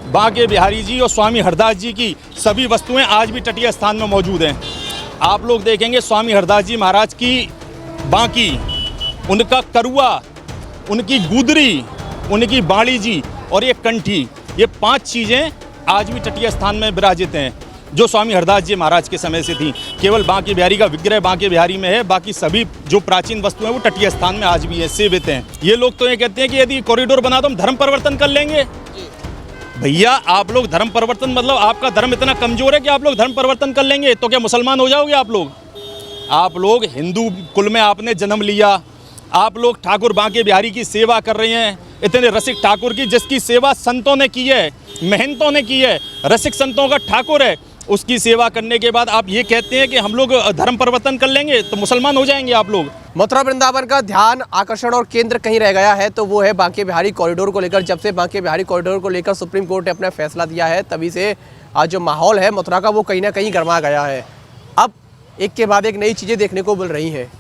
बांके बिहारी जी और स्वामी हरदास जी की सभी वस्तुएं आज भी तटीय स्थान में मौजूद हैं। आप लोग देखेंगे स्वामी हरदास जी महाराज की बांकी, उनका करुआ, उनकी गुदरी, उनकी बाड़ी जी और ये कंठी, ये 5 चीज़ें आज भी तटीय स्थान में विराजित हैं, जो स्वामी हरदास जी महाराज के समय से थी। केवल बांके बिहारी का विग्रह बांके बिहारी में है, बाकी सभी जो प्राचीन वस्तुएं वो तटीय स्थान में आज भी है, सेवित हैं। ये लोग तो ये कहते हैं कि यदि कॉरिडोर बना तो हम धर्म परिवर्तन कर लेंगे। भैया आप लोग धर्म परिवर्तन मतलब आपका धर्म इतना कमजोर है कि आप लोग धर्म परिवर्तन कर लेंगे तो क्या मुसलमान हो जाओगे आप लोग? आप लोग हिंदू कुल में आपने जन्म लिया, आप लोग ठाकुर बांके बिहारी की सेवा कर रहे हैं, इतने रसिक ठाकुर की जिसकी सेवा संतों ने की है, महंतों ने की है, रसिक संतों का ठाकुर है, उसकी सेवा करने के बाद आप ये कहते हैं कि हम लोग धर्म परिवर्तन कर लेंगे तो मुसलमान हो जाएंगे आप लोग। मथुरा वृंदावन का ध्यान आकर्षण और केंद्र कहीं रह गया है तो वो है बांके बिहारी कॉरिडोर को लेकर। जब से बांके बिहारी कॉरिडोर को लेकर सुप्रीम कोर्ट ने अपना फैसला दिया है तभी से आज जो माहौल है मथुरा का वो कहीं ना कहीं गर्मा गया है। अब एक के बाद एक नई चीज़ें देखने को मिल रही हैं,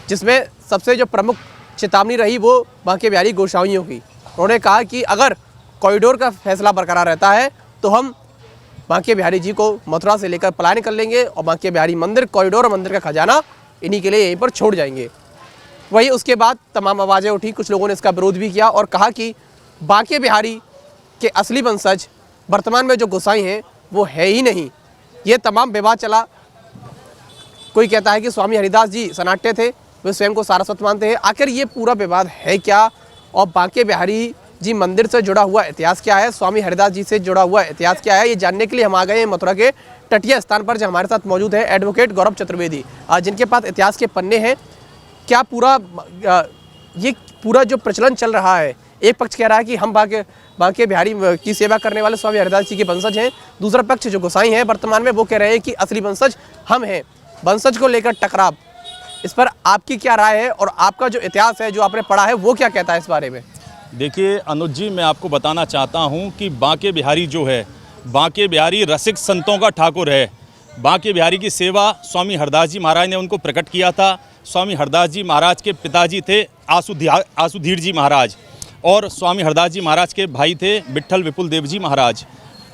जिसमें सबसे जो प्रमुख चेतावनी रही वो बांके बिहारी गोसाइयों की। उन्होंने कहा कि अगर कॉरिडोर का फैसला बरकरार रहता है तो हम बांके बिहारी जी को मथुरा से लेकर पलायन कर लेंगे और बांके बिहारी मंदिर, कॉरिडोर और मंदिर का खजाना इन्हीं के लिए यहीं पर छोड़ जाएंगे। वहीं उसके बाद तमाम आवाज़ें उठी, कुछ लोगों ने इसका विरोध भी किया और कहा कि बांके बिहारी के असली वंशज वर्तमान में जो गोसाई हैं वो है ही नहीं। ये तमाम विवाद चला। कोई कहता है कि स्वामी हरिदास जी सनाट्य थे, वे स्वयं को सारस्वत मानते हैं। आखिर ये पूरा विवाद है क्या और बांके बिहारी जी मंदिर से जुड़ा हुआ इतिहास क्या है, स्वामी हरिदास जी से जुड़ा हुआ इतिहास क्या है, ये जानने के लिए हम आ गए हैं मथुरा के तटीय स्थान पर। जो हमारे साथ मौजूद है एडवोकेट गौरव चतुर्वेदी, जिनके पास इतिहास के पन्ने हैं। क्या ये पूरा जो प्रचलन चल रहा है, एक पक्ष कह रहा है कि हम बांके बिहारी की सेवा करने वाले स्वामी हरिदास जी के वंशज हैं, दूसरा पक्ष जो गोसाई हैं वर्तमान में वो कह रहे हैं कि असली वंशज हम हैं। वंशज को लेकर टकराव, इस पर आपकी क्या राय है और आपका जो इतिहास है जो आपने पढ़ा है वो क्या कहता है इस बारे में? देखिए अनुज जी, मैं आपको बताना चाहता हूं कि बांके बिहारी जो है, बांके बिहारी रसिक संतों का ठाकुर है। बांके बिहारी की सेवा स्वामी हरदास जी महाराज ने उनको प्रकट किया था। स्वामी हरदास जी महाराज के पिताजी थे आसुधीर जी महाराज और स्वामी हरदास जी महाराज के भाई थे विट्ठल विपुल देव जी महाराज,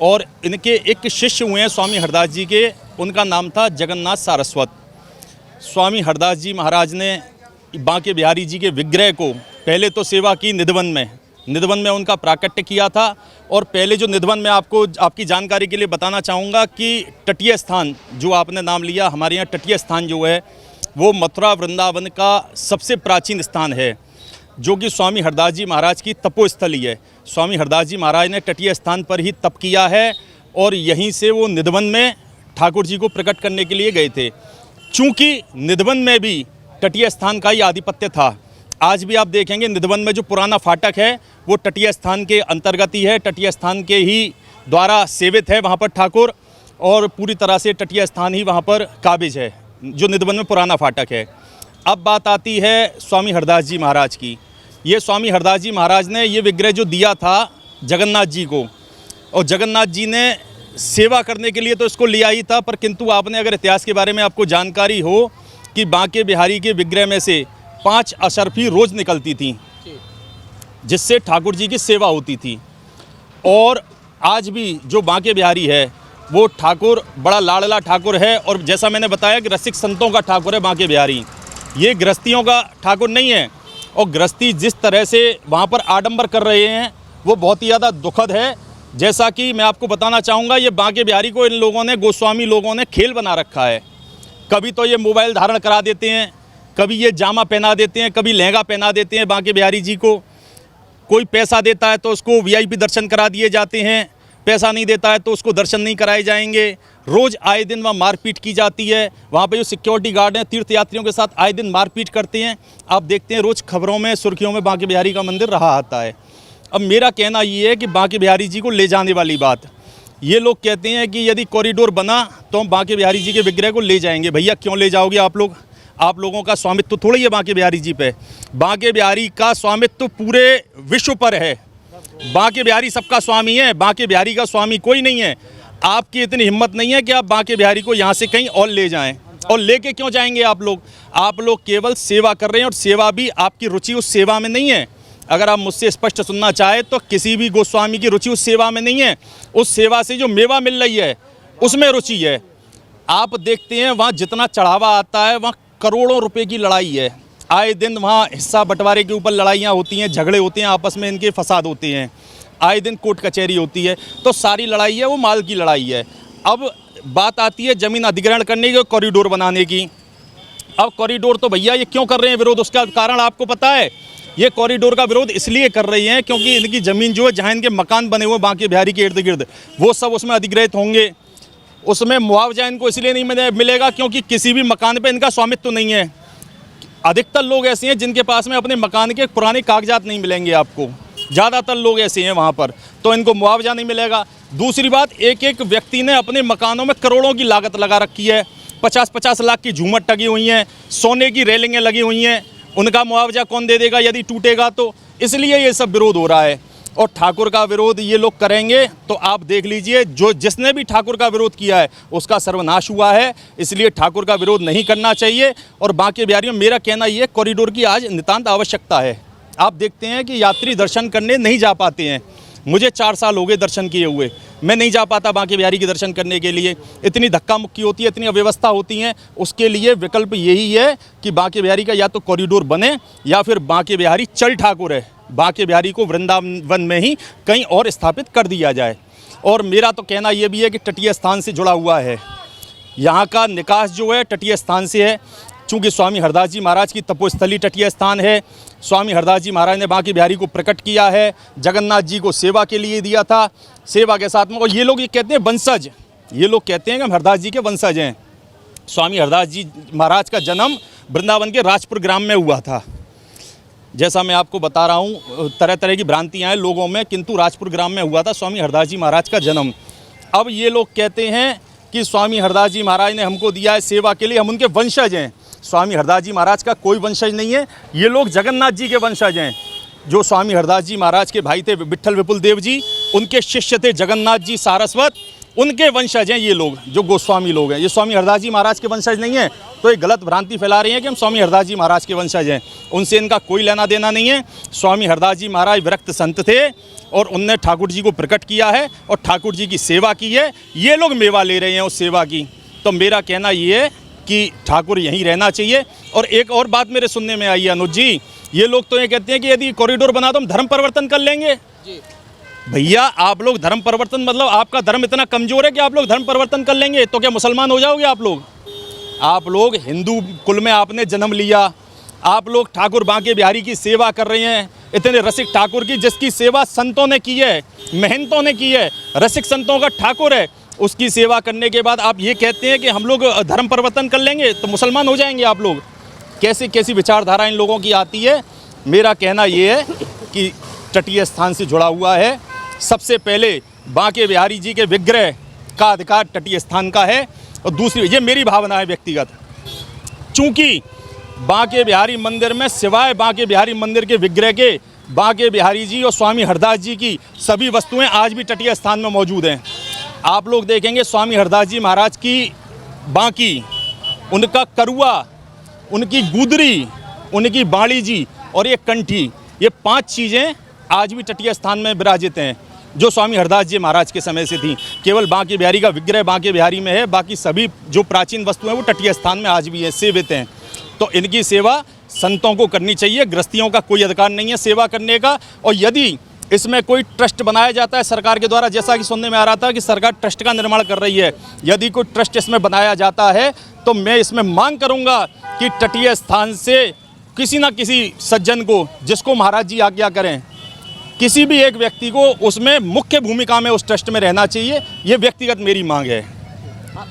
और इनके एक शिष्य हुए हैं स्वामी हरदास जी के, उनका नाम था जगन्नाथ सारस्वत। स्वामी हरदास जी महाराज ने बांके बिहारी जी के विग्रह को पहले तो सेवा की निधवन में उनका प्राकट्य किया था। और पहले जो निधवन में आपको आपकी जानकारी के लिए बताना चाहूँगा कि तटीय स्थान जो आपने नाम लिया, हमारे यहाँ तटीय स्थान जो है वो मथुरा वृंदावन का सबसे प्राचीन स्थान है, जो कि स्वामी हरदास जी महाराज की तपोस्थली है। स्वामी हरदास जी महाराज ने तटीय स्थान पर ही तप किया है और यहीं से वो निधवन में ठाकुर जी को प्रकट करने के लिए गए थे। चूँकि निधवन में भी तटीय स्थान का ही आधिपत्य था। आज भी आप देखेंगे निधवन में जो पुराना फाटक है वो तटीय स्थान के अंतर्गत ही है, तटीय स्थान के ही द्वारा सेवित है वहाँ पर ठाकुर, और पूरी तरह से तटीय स्थान ही वहाँ पर काबिज है जो निधवन में पुराना फाटक है। अब बात आती है स्वामी हरदास जी महाराज की। ये स्वामी हरदास जी महाराज ने ये विग्रह जो दिया था जगन्नाथ जी को, और जगन्नाथ जी ने सेवा करने के लिए तो इसको लिया ही था, पर किंतु आपने अगर इतिहास के बारे में आपको जानकारी हो कि बांके बिहारी के विग्रह में से 5 अशर्फी रोज़ निकलती थी जिससे ठाकुर जी की सेवा होती थी। और आज भी जो बांके बिहारी है वो ठाकुर बड़ा लाडला ठाकुर है, और जैसा मैंने बताया कि रसिक संतों का ठाकुर है बांके बिहारी, ये गृहस्थियों का ठाकुर नहीं है। और गृहस्थी जिस तरह से वहाँ पर आडंबर कर रहे हैं वो बहुत ही ज़्यादा दुखद है। जैसा कि मैं आपको बताना चाहूँगा, ये बांके बिहारी को इन लोगों ने, गोस्वामी लोगों ने खेल बना रखा है। कभी तो ये मोबाइल धारण करा देते हैं, कभी ये जामा पहना देते हैं, कभी लहंगा पहना देते हैं बांके बिहारी जी को। कोई पैसा देता है तो उसको वीआईपी दर्शन करा दिए जाते हैं, पैसा नहीं देता है तो उसको दर्शन नहीं कराए जाएंगे। रोज़ आए दिन वहाँ मारपीट की जाती है। वहाँ पे जो सिक्योरिटी गार्ड हैं तीर्थयात्रियों के साथ आए दिन मारपीट करते हैं। आप देखते हैं रोज़ खबरों में, सुर्खियों में बांके बिहारी का मंदिर रहा आता है। अब मेरा कहना ये है कि बांके बिहारी जी को ले जाने वाली बात, ये लोग कहते हैं कि यदि कॉरिडोर बना तो हम बांके बिहारी जी के विग्रह को ले जाएंगे। भैया क्यों ले जाओगे आप लोग? आप लोगों का स्वामित्व थोड़ी है बांके बिहारी जी पे। बांके बिहारी का स्वामित्व पूरे विश्व पर है। बांके बिहारी सबका स्वामी है, बांके बिहारी का स्वामी कोई नहीं है। आपकी इतनी हिम्मत नहीं है कि आप बांके बिहारी को यहाँ से कहीं और ले जाएं। और लेके क्यों जाएंगे आप लोग? आप लोग केवल सेवा कर रहे हैं, और सेवा भी आपकी रुचि उस सेवा में नहीं है। अगर आप मुझसे स्पष्ट सुनना चाहे तो किसी भी गोस्वामी की रुचि उस सेवा में नहीं है, उस सेवा से जो मेवा मिल रही है उसमें रुचि है। आप देखते हैं वहाँ जितना चढ़ावा आता है वहाँ करोड़ों रुपए की लड़ाई है, आए दिन वहाँ हिस्सा बंटवारे के ऊपर लड़ाइयाँ होती हैं, झगड़े होते हैं, आपस में इनके फसाद होते हैं, आए दिन कोर्ट कचहरी होती है। तो सारी लड़ाई है वो माल की लड़ाई है। अब बात आती है ज़मीन अधिग्रहण करने की, कॉरिडोर बनाने की। अब कॉरिडोर तो भैया ये क्यों कर रहे हैं विरोध, उसका कारण आपको पता है। ये कॉरिडोर का विरोध इसलिए कर रही हैं क्योंकि इनकी ज़मीन जो है, जहाँ इनके मकान बने हुए बांके बिहारी के इर्द गिर्द, वो सब उसमें अधिग्रहित होंगे। उसमें मुआवजा इनको इसलिए नहीं मिलेगा क्योंकि किसी भी मकान पे इनका स्वामित्व तो नहीं है। अधिकतर लोग ऐसे हैं जिनके पास में अपने मकान के पुराने कागजात नहीं मिलेंगे आपको, ज़्यादातर लोग ऐसे हैं वहाँ पर, तो इनको मुआवजा नहीं मिलेगा। दूसरी बात, एक एक व्यक्ति ने अपने मकानों में करोड़ों की लागत लगा रखी है, 50-50 लाख की झूमर टंगी हुई हैं, सोने की रेलिंगें लगी हुई हैं, उनका मुआवजा कौन दे देगा यदि टूटेगा तो। इसलिए ये सब विरोध हो रहा है। और ठाकुर का विरोध ये लोग करेंगे तो आप देख लीजिए, जो जिसने भी ठाकुर का विरोध किया है उसका सर्वनाश हुआ है। इसलिए ठाकुर का विरोध नहीं करना चाहिए। और बांके बिहारी में मेरा कहना ये, कॉरिडोर की आज नितांत आवश्यकता है। आप देखते हैं कि यात्री दर्शन करने नहीं जा पाते हैं। मुझे 4 साल हो गए दर्शन किए हुए, मैं नहीं जा पाता बांके बिहारी के दर्शन करने के लिए। इतनी धक्का मुक्की होती है, इतनी अव्यवस्था होती है। उसके लिए विकल्प यही है कि बांके बिहारी का या तो कॉरिडोर बने या फिर बांके बिहारी चल ठाकुर है, बांके बिहारी को वृंदावन में ही कहीं और स्थापित कर दिया जाए। और मेरा तो कहना यह भी है कि तटीय स्थान से जुड़ा हुआ है, यहाँ का निकास जो है तटीय स्थान से है। चूँकि स्वामी हरदास जी महाराज की तपोस्थली तटीय स्थान है, स्वामी हरदास जी महाराज ने बांके बिहारी को प्रकट किया है, जगन्नाथ जी को सेवा के लिए दिया था, सेवा के साथ में। और ये लोग ये कहते हैं वंशज, ये लोग कहते हैं कि हम हरदास जी के वंशज हैं। स्वामी हरदास जी महाराज का जन्म वृंदावन के राजपुर ग्राम में हुआ था। जैसा मैं आपको बता रहा हूँ, तरह तरह की भ्रांतियाँ हैं लोगों में, किंतु राजपुर ग्राम में हुआ था स्वामी हरदास जी महाराज का जन्म। अब ये लोग कहते हैं कि स्वामी हरदास जी महाराज ने हमको दिया है सेवा के लिए, हम उनके वंशज हैं। स्वामी हरदास जी महाराज का कोई वंशज नहीं है, ये लोग जगन्नाथ जी के वंशज हैं। जो स्वामी हरदास जी महाराज के भाई थे विट्ठल विपुल देव जी, उनके शिष्य थे जगन्नाथ जी सारस्वत, उनके वंशज हैं ये लोग, जो गोस्वामी लोग हैं। ये स्वामी हरदास जी महाराज के वंशज नहीं है। तो ये गलत भ्रांति फैला रही है कि हम स्वामी हरदास जी महाराज के वंशज हैं। उनसे इनका कोई लेना देना नहीं है। स्वामी हरदास जी महाराज विरक्त संत थे और उनने ठाकुर जी को प्रकट किया है और ठाकुर जी की सेवा की है। ये लोग मेवा ले रहे हैं उस सेवा की। तो मेरा कहना ये है कि ठाकुर यहीं रहना चाहिए। और एक और बात मेरे सुनने में आई है अनुज जी, ये लोग तो ये कहते हैं कि यदि कॉरिडोर बना तो हम धर्म परिवर्तन कर लेंगे। भैया आप लोग धर्म परिवर्तन, मतलब आपका धर्म इतना कमजोर है कि आप लोग धर्म परिवर्तन कर लेंगे? तो क्या मुसलमान हो जाओगे आप लोग? आप लोग हिंदू कुल में आपने जन्म लिया, आप लोग ठाकुर बांके बिहारी की सेवा कर रहे हैं, इतने रसिक ठाकुर की, जिसकी सेवा संतों ने की है, महंतों ने की है, रसिक संतों का ठाकुर है, उसकी सेवा करने के बाद आप ये कहते हैं कि हम लोग धर्म परिवर्तन कर लेंगे, तो मुसलमान हो जाएंगे आप लोग? कैसी कैसी विचारधारा इन लोगों की आती है। मेरा कहना ये है कि तटीय स्थान से जुड़ा हुआ है। सबसे पहले बांके बिहारी जी के विग्रह का अधिकार तटीय स्थान का है। और दूसरी, ये मेरी भावना है व्यक्तिगत, चूँकि बांके बिहारी मंदिर में सिवाय बांके बिहारी मंदिर के विग्रह के बांके बिहारी जी और स्वामी हरदास जी की सभी वस्तुएं आज भी तटीय स्थान में मौजूद हैं। आप लोग देखेंगे स्वामी हरदास जी महाराज की बांकी, उनका करुआ, उनकी गुदरी, उनकी बाड़ी जी और ये कंठी, ये 5 चीज़ें आज भी तटीय स्थान में विराजित हैं, जो स्वामी हरदास जी महाराज के समय से थी। केवल बांके बिहारी का विग्रह बांके बिहारी में है, बाकी सभी जो प्राचीन वस्तुएं वो तटीय स्थान में आज भी है, सेवित हैं। तो इनकी सेवा संतों को करनी चाहिए, गृहस्थियों का कोई अधिकार नहीं है सेवा करने का। और यदि इसमें कोई ट्रस्ट बनाया जाता है सरकार के द्वारा, जैसा कि सुनने में आ रहा था कि सरकार ट्रस्ट का निर्माण कर रही है, यदि कोई ट्रस्ट इसमें बनाया जाता है तो मैं इसमें मांग करूंगा कि तटीय स्थान से किसी न किसी सज्जन को, जिसको महाराज जी आज्ञा करें, किसी भी एक व्यक्ति को उसमें मुख्य भूमिका में उस ट्रस्ट में रहना चाहिए। ये व्यक्तिगत मेरी मांग है।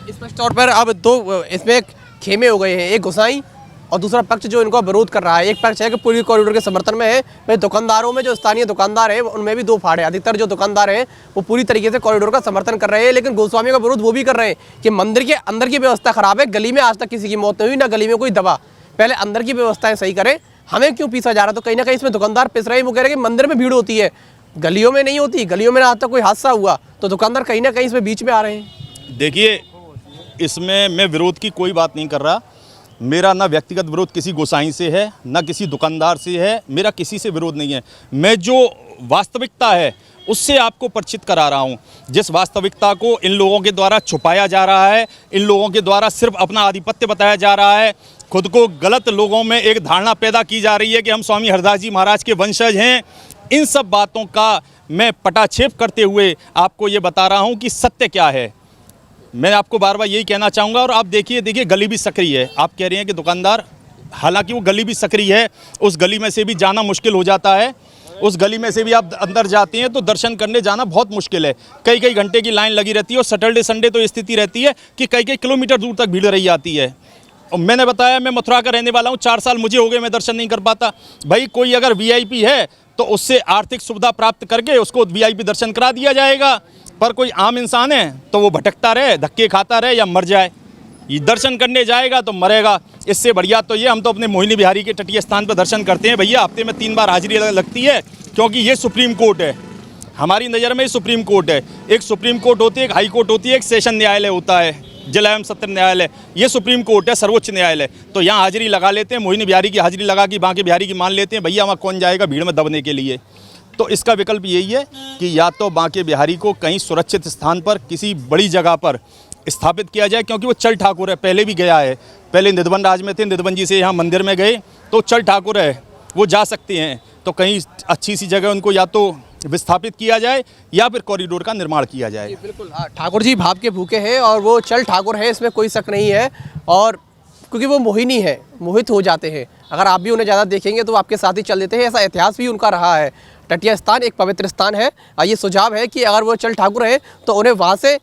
स्पष्ट तौर पर अब 2 इसमें खेमे हो गए हैं, एक गोसाई और दूसरा पक्ष जो इनको विरोध कर रहा है। एक पक्ष है कि पूरी कॉरिडोर के समर्थन में है, वही दुकानदारों में जो स्थानीय दुकानदार हैं उनमें भी 2 फाड़ है। अधिकतर जो दुकानदार हैं वो पूरी तरीके से कॉरिडोर का समर्थन कर रहे हैं, लेकिन गोस्वामी का विरोध वो भी कर रहे हैं कि मंदिर के अंदर की व्यवस्था खराब है, गली में आज तक किसी की मौत नहीं हुई, ना गली में कोई दबा, पहले अंदर की व्यवस्थाएं सही करें, हमें क्यों पीसा जा रहा। तो कहीं ना कहीं इसमें दुकानदार पिस रहे हैं। वो कह रहे हैं कि मंदिर में भीड़ होती है, गलियों में नहीं होती, गलियों में आज तक कोई हादसा हुआ, तो दुकानदार कहीं ना कहीं इसमें बीच में आ रहे हैं। देखिए, इसमें मैं विरोध की कोई बात नहीं कर रहा, मेरा ना व्यक्तिगत विरोध किसी गोसाई से है, ना किसी दुकानदार से है, मेरा किसी से विरोध नहीं है। मैं जो वास्तविकता है उससे आपको परिचित करा रहा हूँ। जिस वास्तविकता को इन लोगों के द्वारा छुपाया जा रहा है, इन लोगों के द्वारा सिर्फ अपना आधिपत्य बताया जा रहा है, खुद को गलत लोगों में एक धारणा पैदा की जा रही है कि हम स्वामी हरदास जी महाराज के वंशज हैं। इन सब बातों का मैं पटाक्षेप करते हुए आपको ये बता रहा हूँ कि सत्य क्या है। मैं आपको बार बार यही कहना चाहूँगा। और आप देखिए गली भी सकरी है। आप कह रहे हैं कि दुकानदार, हालांकि वो गली भी सकरी है, उस गली में से भी जाना मुश्किल हो जाता है। उस गली में से भी आप अंदर जाते हैं तो दर्शन करने जाना बहुत मुश्किल है। कई कई घंटे की लाइन लगी रहती है और सैटरडे संडे तो स्थिति रहती है कि कई कई किलोमीटर दूर तक भीड़ रही जाती है। और मैंने बताया मैं मथुरा का रहने वाला हूँ, 4 साल मुझे हो गए मैं दर्शन नहीं कर पाता। भाई कोई अगर वीआईपी है तो उससे आर्थिक सुविधा प्राप्त करके उसको वीआईपी दर्शन करा दिया जाएगा, पर कोई आम इंसान है तो वो भटकता रहे, धक्के खाता रहे या मर जाए। ये दर्शन करने जाएगा तो मरेगा। इससे बढ़िया तो ये, हम तो अपने मोहिनी बिहारी के तटीय स्थान पर दर्शन करते हैं भैया। हफ्ते में 3 बार हाजिरी लगती है, क्योंकि ये सुप्रीम कोर्ट है। हमारी नज़र में सुप्रीम कोर्ट है। एक सुप्रीम कोर्ट होती है, एक हाई कोर्ट होती है, एक सेशन न्यायालय होता है, जिला एवं सत्र न्यायालय। ये सुप्रीम कोर्ट है, सर्वोच्च न्यायालय। तो यहाँ हाजिरी लगा लेते हैं, मोहिनी बिहारी की हाजिरी लगा के बांके बिहारी की मान लेते हैं। भैया वहाँ कौन जाएगा भीड़ में दबने के लिए। तो इसका विकल्प यही है कि या तो बांके बिहारी को कहीं सुरक्षित स्थान पर किसी बड़ी जगह पर स्थापित किया जाए, क्योंकि वो चल ठाकुर है, पहले भी गया है। पहले निधवन राज में थे, निधवन जी से यहाँ मंदिर में गए तो चल ठाकुर है, वो जा सकते हैं। तो कहीं अच्छी सी जगह उनको या तो विस्थापित किया जाए या फिर कॉरिडोर का निर्माण किया जाए। बिल्कुल ठाकुर जी भाव के भूखे हैं और वो चल ठाकुर है, इसमें कोई शक नहीं है। और क्योंकि वो मोहिनी है, मोहित हो जाते हैं। अगर आप भी उन्हें ज़्यादा देखेंगे तो वो आपके साथ ही चल देते हैं। ऐसा इतिहास भी उनका रहा है। तटीय स्थान एक पवित्र स्थान है। ये सुझाव है कि अगर वो चल ठाकुर है तो उन्हें वहाँ से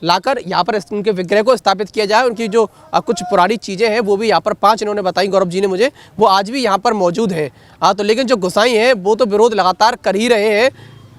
लाकर यहाँ पर उनके विग्रह को स्थापित किया जाए। उनकी जो कुछ पुरानी चीज़ें हैं वो भी यहाँ पर 5 इन्होंने बताई, गौरव जी ने मुझे, वो आज भी यहाँ पर मौजूद है। तो लेकिन जो गोसाई हैं वो तो विरोध लगातार कर ही रहे हैं,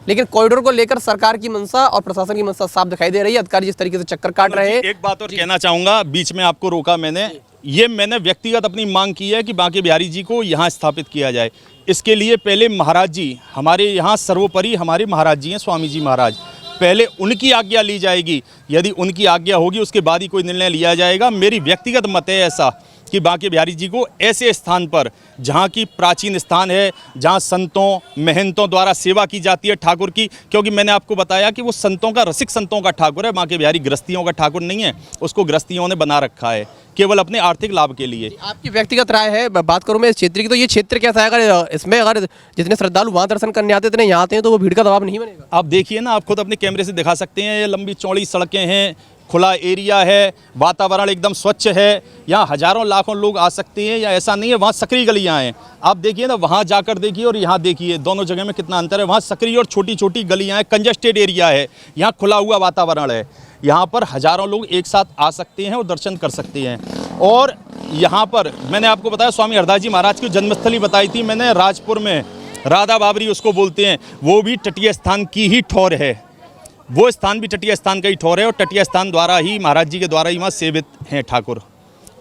लेकिन कॉरिडोर को लेकर सरकार की मंशा और प्रशासन की मंशा साफ दिखाई दे रही है। अधिकारी जिस तरीके से चक्कर काट रहे हैं। एक बात और कहना चाहूँगा, बीच में आपको रोका मैंने, ये मैंने व्यक्तिगत अपनी मांग की है कि बांके बिहारी जी को यहाँ स्थापित किया जाए। इसके लिए पहले महाराज जी, हमारे यहाँ सर्वोपरि हमारे महाराज जी हैं, स्वामी जी महाराज, पहले उनकी आज्ञा ली जाएगी। यदि उनकी आज्ञा होगी उसके बाद ही कोई निर्णय लिया जाएगा। मेरी व्यक्तिगत मत है ऐसा कि बांके बिहारी जी को ऐसे स्थान पर जहाँ की प्राचीन स्थान है, जहाँ संतों महंतों द्वारा सेवा की जाती है ठाकुर की, क्योंकि मैंने आपको बताया कि वो संतों का, रसिक संतों का ठाकुर है। बांके बिहारी गृहस्थियों का ठाकुर नहीं है, उसको गृहस्थियों ने बना रखा है केवल अपने आर्थिक लाभ के लिए। आपकी व्यक्तिगत राय है। बात करूँ मैं इस क्षेत्र की, तो ये क्षेत्र कैसा है? अगर इसमें अगर जितने श्रद्धालु वहाँ दर्शन करने आते इतने यहाँ आते हैं तो वो भीड़ का दबाव नहीं बनेगा? आप देखिए ना, आप खुद अपने कैमरे से दिखा सकते हैं। ये लंबी चौड़ी सड़कें हैं, खुला एरिया है, वातावरण एकदम स्वच्छ है, यहाँ हज़ारों लाखों लोग आ सकते हैं। या ऐसा नहीं है, वहाँ सकरी गलियाँ हैं। आप देखिए ना, वहाँ जाकर देखिए और यहाँ देखिए, दोनों जगह में कितना अंतर है। वहाँ सकरी और छोटी छोटी गलियाँ हैं, कंजस्टेड एरिया है, यहाँ खुला हुआ वातावरण है। यहाँ पर हज़ारों लोग एक साथ आ सकते हैं और दर्शन कर सकते हैं। और यहाँ पर मैंने आपको बताया, स्वामी हरदास जी महाराज की जन्मस्थली बताई थी मैंने, राजपुर में राधा बाबरी उसको बोलते हैं, वो भी तटीय स्थान की ही ठौर है। वो स्थान भी तटीय स्थान का ही ठौर है और तटीय स्थान द्वारा ही, महाराज जी के द्वारा ही वहाँ सेवित हैं ठाकुर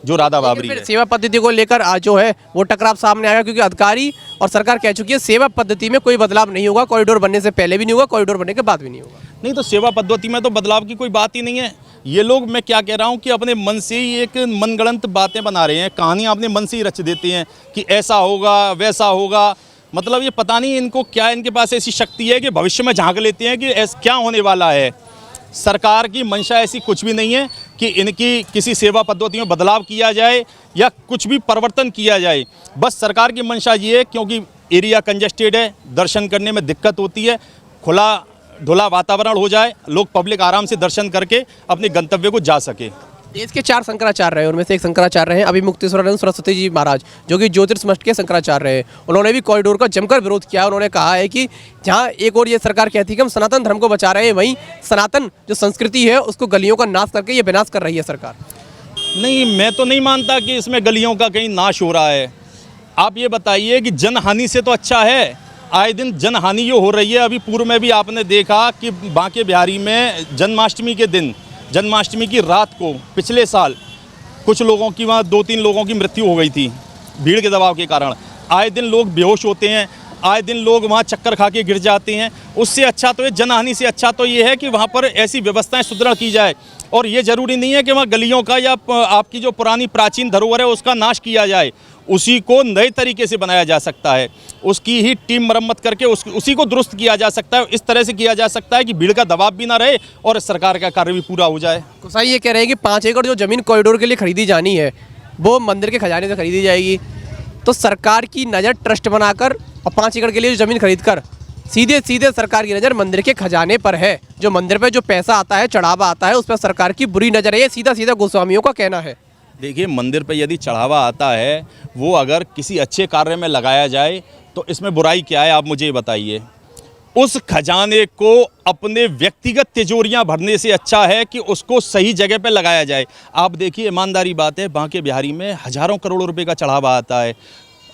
जो राधा बाबरी है। सेवा पद्धति को लेकर जो है वो टकराव सामने आया, क्योंकि अधिकारी और सरकार कह चुकी है सेवा पद्धति में कोई बदलाव नहीं होगा। कॉरिडोर बनने से पहले भी नहीं होगा, कॉरिडोर बनने के बाद भी नहीं होगा। नहीं तो सेवा पद्धति में तो बदलाव की कोई बात ही नहीं है। ये लोग, मैं क्या कह रहा हूँ कि अपने मन से ही एक मनगढ़ंत बातें बना रहे हैं, कहानियाँ अपने मन से ही रच देते हैं कि ऐसा होगा वैसा होगा। मतलब ये पता नहीं इनको क्या, इनके पास ऐसी शक्ति है कि भविष्य में झांक लेते हैं कि ऐसा क्या होने वाला है। सरकार की मंशा ऐसी कुछ भी नहीं है कि इनकी किसी सेवा पद्धति में बदलाव किया जाए या कुछ भी परिवर्तन किया जाए। बस सरकार की मंशा ये है, क्योंकि एरिया कंजस्टेड है, दर्शन करने में दिक्कत होती है, खुला ढुला वातावरण हो जाए, लोग पब्लिक आराम से दर्शन करके अपने गंतव्य को जा सके। देश के 4 शंकराचार्य हैं, उनमें से एक शंकराचार्य हैं अभिमुक्तेश्वरानंद सरस्वती जी महाराज, जो कि ज्योतिर्समष्ट के शंकराचार्य हैं। उन्होंने भी कॉरिडोर का जमकर विरोध किया। उन्होंने कहा है कि जहां एक और ये सरकार कहती है कि हम सनातन धर्म को बचा रहे हैं, वहीं सनातन जो संस्कृति है उसको गलियों का नाश करके ये विनाश कर रही है सरकार। नहीं, मैं तो नहीं मानता कि इसमें गलियों का कहीं नाश हो रहा है। आप ये बताइए कि जनहानि से तो अच्छा है, आए दिन जनहानि जो हो रही है। अभी पूर्व में भी आपने देखा कि बांके बिहारी में जन्माष्टमी के दिन, जन्माष्टमी की रात को पिछले साल कुछ लोगों की, वहाँ 2-3 लोगों की मृत्यु हो गई थी भीड़ के दबाव के कारण। आए दिन लोग बेहोश होते हैं, आए दिन लोग वहाँ चक्कर खा के गिर जाते हैं। उससे अच्छा तो ये जनहानि से अच्छा तो ये है कि वहाँ पर ऐसी व्यवस्थाएं सुदृढ़ की जाए। और ये ज़रूरी नहीं है कि वहाँ गलियों का या आपकी जो पुरानी प्राचीन धरोहर है उसका नाश किया जाए, उसी को नए तरीके से बनाया जा सकता है, उसकी ही टीम मरम्मत करके उसी को दुरुस्त किया जा सकता है। इस तरह से किया जा सकता है कि भीड़ का दबाव भी ना रहे और सरकार का कार्य भी पूरा हो जाए। गोसाई ये कह रहे हैं कि 5 एकड़ जो ज़मीन कॉरिडोर के लिए खरीदी जानी है वो मंदिर के खजाने से खरीदी जाएगी, तो सरकार की नज़र ट्रस्ट बनाकर और 5 एकड़ के लिए जो ज़मीन खरीद कर सीधे सीधे सरकार की नज़र मंदिर के खजाने पर है। जो मंदिर पे जो पैसा आता है, चढ़ावा आता है, उस पर सरकार की बुरी नज़र है, ये सीधा सीधा गोस्वामियों का कहना है। देखिए, मंदिर पे यदि चढ़ावा आता है वो अगर किसी अच्छे कार्य में लगाया जाए तो इसमें बुराई क्या है, आप मुझे बताइए। उस खजाने को अपने व्यक्तिगत तिजोरियां भरने से अच्छा है कि उसको सही जगह पे लगाया जाए। आप देखिए, ईमानदारी बात है, बांके बिहारी में हज़ारों करोड़ रुपए का चढ़ावा आता है।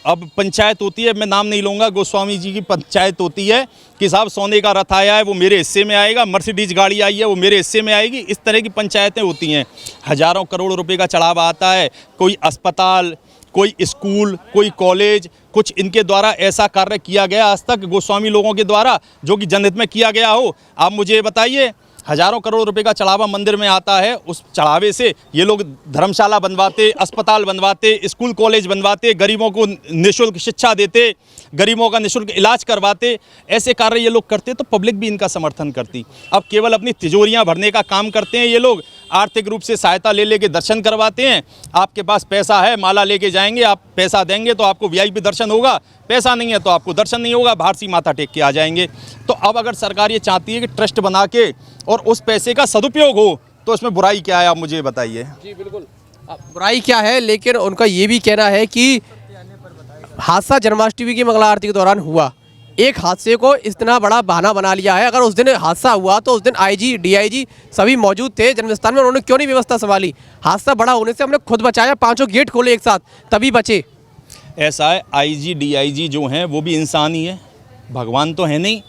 अब पंचायत होती है, मैं नाम नहीं लूँगा, गोस्वामी जी की पंचायत होती है कि साहब सोने का रथ आया है वो मेरे हिस्से में आएगा, मर्सिडीज गाड़ी आई है वो मेरे हिस्से में आएगी। इस तरह की पंचायतें होती हैं। हज़ारों करोड़ रुपए का चढ़ावा आता है। कोई अस्पताल, कोई स्कूल, कोई कॉलेज, कुछ इनके द्वारा ऐसा कार्य किया गया आज तक गोस्वामी लोगों के द्वारा जो कि जनहित में किया गया हो? आप मुझे बताइए। हज़ारों करोड़ रुपए का चढ़ावा मंदिर में आता है, उस चढ़ावे से ये लोग धर्मशाला बनवाते, अस्पताल बनवाते, स्कूल कॉलेज बनवाते, गरीबों को निःशुल्क शिक्षा देते, गरीबों का निःशुल्क इलाज करवाते। ऐसे कार्य ये लोग करते तो पब्लिक भी इनका समर्थन करती। अब केवल अपनी तिजोरियां भरने का काम करते हैं ये लोग, आर्थिक रूप से सहायता ले लेके दर्शन करवाते हैं। आपके पास पैसा है, माला लेके जाएंगे, आप पैसा देंगे तो आपको वीआईपी दर्शन होगा, पैसा नहीं है तो आपको दर्शन नहीं होगा, बाहर से माथा टेक के आ जाएंगे। तो अब अगर सरकार ये चाहती है कि ट्रस्ट बना के और उस पैसे का सदुपयोग हो तो इसमें बुराई क्या है, आप मुझे बताइए। जी बिल्कुल, बुराई क्या है, लेकिन उनका ये भी कहना है कि हादसा जन्माष्टमी की मंगला आरती के दौरान हुआ। एक हादसे को इतना बड़ा बहाना बना लिया है। अगर उस दिन हादसा हुआ तो उस दिन आईजी, डीआईजी सभी मौजूद थे जन्मस्थान में, उन्होंने क्यों नहीं व्यवस्था संभाली? हादसा बड़ा होने से हमने खुद बचाया, 5 गेट खोले एक साथ, तभी बचे। ऐसा है, आईजी डीआईजी जो हैं वो भी इंसान ही है, भगवान तो है नहीं।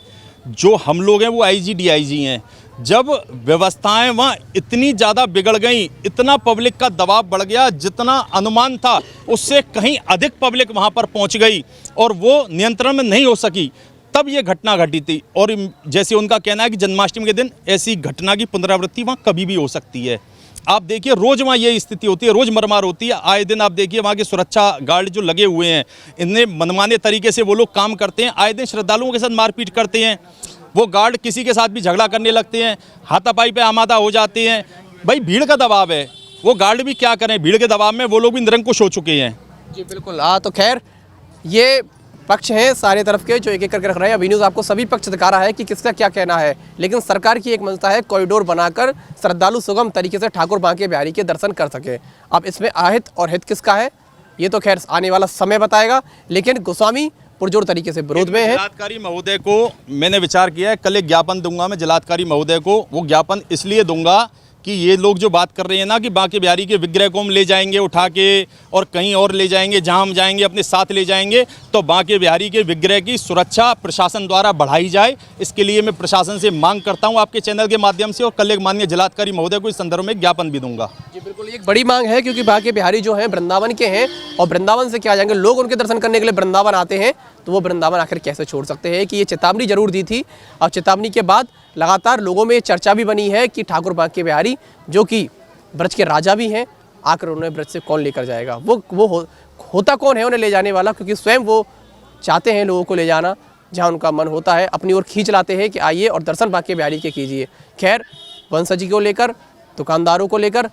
जो हम लोग हैं वो आईजी डीआईजी हैं। जब व्यवस्थाएं वहाँ इतनी ज़्यादा बिगड़ गई, इतना पब्लिक का दबाव बढ़ गया, जितना अनुमान था उससे कहीं अधिक पब्लिक वहाँ पर पहुँच गई और वो नियंत्रण में नहीं हो सकी, तब ये घटना घटी थी। और जैसे उनका कहना है कि जन्माष्टमी के दिन ऐसी घटना की पुनरावृत्ति वहाँ कभी भी हो सकती है। आप देखिए, रोज़ वहाँ ये स्थिति होती है, रोज़ मरमार होती है। आए दिन आप देखिए वहाँ के सुरक्षा गार्ड जो लगे हुए हैं, इतने मनमाने तरीके से वो लोग काम करते हैं। आए दिन श्रद्धालुओं के साथ मारपीट करते हैं। वो गार्ड किसी के साथ भी झगड़ा करने लगते हैं, हाथापाई पे आमादा हो जाते हैं। भाई, भीड़ का दबाव है, वो गार्ड भी क्या करें, भीड़ के दबाव में वो लोग भी निरंकुश हो चुके हैं। जी बिल्कुल। तो खैर, ये पक्ष हैं सारे तरफ के जो एक एक करके रख रहे हैं। अभी न्यूज़ आपको सभी पक्ष दिखा रहा है कि किसका क्या कहना है, लेकिन सरकार की एक मंशा है कॉरिडोर बनाकर श्रद्धालु सुगम तरीके से ठाकुर बांके बिहारी के दर्शन कर सके। अब इसमें अहित और हित किसका है ये तो खैर आने वाला समय बताएगा, लेकिन गोस्वामी पुरजोर तरीके से विरोध में है। जिलाधिकारी महोदय को मैंने विचार किया है, कल एक ज्ञापन दूंगा मैं जिलाधिकारी महोदय को। वो ज्ञापन इसलिए दूंगा कि ये लोग जो बात कर रहे हैं ना कि बांके बिहारी के विग्रह को हम ले जाएंगे उठा के और कहीं और ले जाएंगे, जहां हम जाएंगे अपने साथ ले जाएंगे, तो बांके बिहारी के विग्रह की सुरक्षा प्रशासन द्वारा बढ़ाई जाए। इसके लिए मैं प्रशासन से मांग करता हूं आपके चैनल के माध्यम से, और कल एक माननीय जिलाधिकारी महोदय को इस संदर्भ में ज्ञापन भी दूंगा। जी बिल्कुल, एक बड़ी मांग है क्योंकि बांके बिहारी जो हैं वृंदावन के हैं और वृंदावन से क्या जाएंगे लोग, उनके दर्शन करने के लिए वृंदावन आते हैं, तो वो वृंदावन आखिर कैसे छोड़ सकते हैं? कि ये चेतावनी जरूर दी थी और चेतावनी के बाद लगातार लोगों में चर्चा भी बनी है कि ठाकुर बांके बिहारी जो कि ब्रज के राजा भी हैं, आकर उन्हें ब्रज से कौन लेकर जाएगा? होता कौन है उन्हें ले जाने वाला? क्योंकि स्वयं वो चाहते हैं लोगों को ले जाना, जहां उनका मन होता है अपनी ओर खींच लाते हैं कि आइए और दर्शन बांके बिहारी के कीजिए। खैर, वंशजी को लेकर, दुकानदारों को लेकर,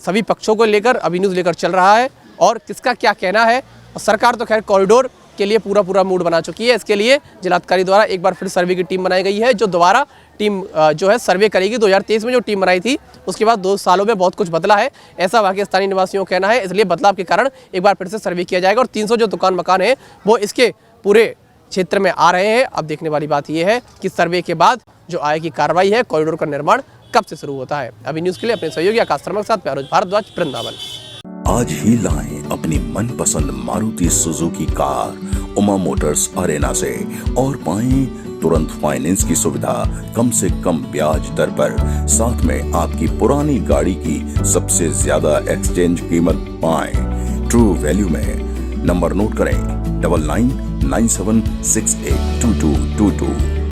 सभी पक्षों को लेकर अभी न्यूज़ लेकर चल रहा है और किसका क्या कहना है। और सरकार तो खैर कॉरिडोर के लिए पूरा मूड बना चुकी है। इसके लिए जिलाधिकारी द्वारा एक बार फिर सर्वे की टीम बनाई गई है, जो दोबारा टीम जो है सर्वे करेगी। 2023 में जो टीम बनाई थी उसके बाद 2 सालों में बहुत कुछ बदला है, ऐसा वहाँ के स्थानीय निवासियों का कहना है। इसलिए बदलाव के कारण एक बार फिर से सर्वे किया जाएगा और 300 जो दुकान मकान है वो इसके पूरे क्षेत्र में आ रहे हैं। अब देखने वाली बात यह है कि सर्वे के बाद जो आगे की कार्रवाई है, कॉरिडोर का निर्माण कब से शुरू होता है। अभी न्यूज़ के लिए अपने सहयोगी आकाश शर्मा के साथ प्यारोज भारद्वाज, वृंदावन। आज ही लाएं अपनी मनपसंद Maruti Suzuki car Uma Motors Arena से और पाएं तुरंत फाइनेंस की सुविधा कम से कम ब्याज दर पर। साथ में आपकी पुरानी गाड़ी की सबसे ज्यादा एक्सचेंज कीमत पाएं ट्रू वैल्यू में। नंबर नोट करें 99 97682222।